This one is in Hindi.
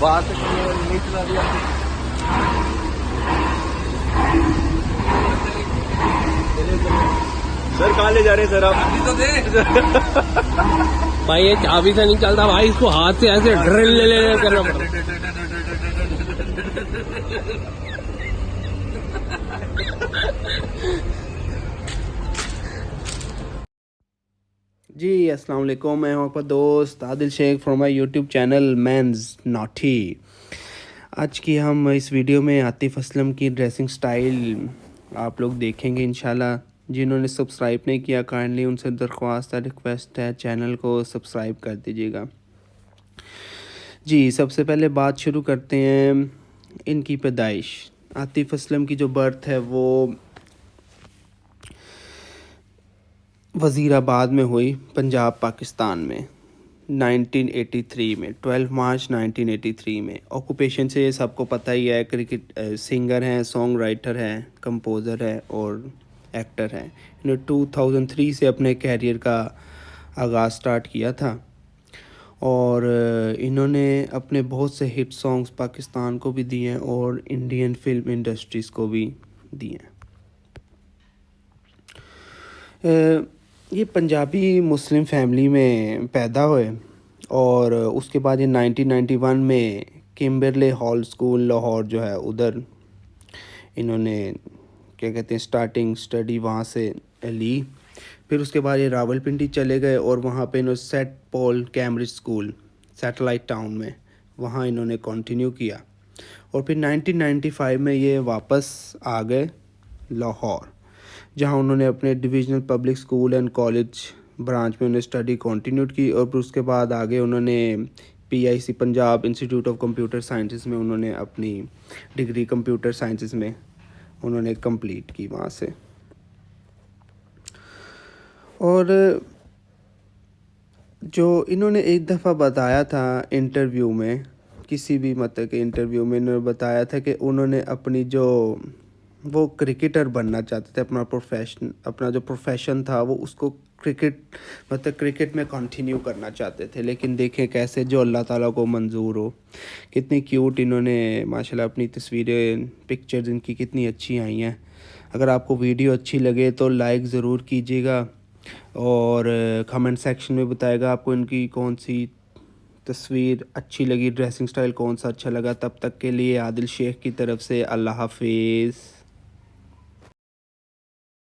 बात नहीं चला दिया। सर कहाँ ले जा रहे हैं सर आप? तो दे। भाई ये चाबी से नहीं चलता भाई, इसको हाथ से ऐसे ड्रिल ले करना पड़ता। जी अस्सलाम वालेकुम, मैं हूं आपका दोस्त Adil Sheikh from my YouTube channel mains naughty. आज की हम इस वीडियो में आतिफ असलम की ड्रेसिंग स्टाइल आप लोग देखेंगे इंशाल्लाह। जिन्होंने सब्सक्राइब नहीं किया काइंडली उनसे दरख्वास्त है, रिक्वेस्ट है, चैनल को सब्सक्राइब कर दीजिएगा। जी सबसे पहले बात शुरू करते हैं इनकी पैदाइश। आतिफ असलम की जो बर्थ है वो वज़ीराबाद में हुई, पंजाब पाकिस्तान में 1983 में 12 मार्च 1983 में। ऑक्यूपेशन से सबको पता ही है, क्रिकेट सिंगर हैं, सॉन्ग राइटर हैं, कंपोज़र है और एक्टर हैं। इन्होंने 2003 से अपने कैरियर का आगाज़ स्टार्ट किया था और इन्होंने अपने बहुत से हिट सॉन्ग्स पाकिस्तान को भी दिए हैं और इंडियन फिल्म इंडस्ट्रीज़ को भी दिए हैं। ये पंजाबी मुस्लिम फैमिली में पैदा हुए और उसके बाद ये 1991 में किम्बरले हॉल स्कूल लाहौर जो है उधर इन्होंने क्या कहते हैं स्टार्टिंग स्टडी वहाँ से ली। फिर उसके बाद ये रावलपिंडी चले गए और वहाँ पे इन्होंने saint Paul Cambridge school satellite town में वहाँ इन्होंने कंटिन्यू किया और फिर 1995 में ये वापस आ गए लाहौर, जहाँ उन्होंने अपने divisional public school and college branch में उन्होंने स्टडी कंटिन्यूड की और फिर उसके बाद आगे उन्होंने PIC Punjab institute of computer sciences में उन्होंने अपनी डिग्री कंप्यूटर साइंसेस में उन्होंने कंप्लीट की वहाँ से। और जो इन्होंने एक दफ़ा बताया था इंटरव्यू में, किसी भी मतलब के इंटरव्यू में इन्होंने बताया था कि उन्होंने अपनी जो वो क्रिकेटर बनना चाहते थे, अपना जो प्रोफेशन था वो उसको क्रिकेट में कंटिन्यू करना चाहते थे। लेकिन देखें कैसे जो अल्लाह ताला को मंजूर हो। कितनी क्यूट इन्होंने माशाल्लाह अपनी तस्वीरें, पिक्चर्स इनकी कितनी अच्छी आई हैं। अगर आपको वीडियो अच्छी लगे तो लाइक ज़रूर कीजिएगा और कमेंट सेक्शन में बताएगा आपको इनकी कौन सी तस्वीर अच्छी लगी, ड्रेसिंग स्टाइल कौन सा अच्छा लगा। तब तक के लिए आदिल शेख की तरफ से अल्लाह हाफिज़।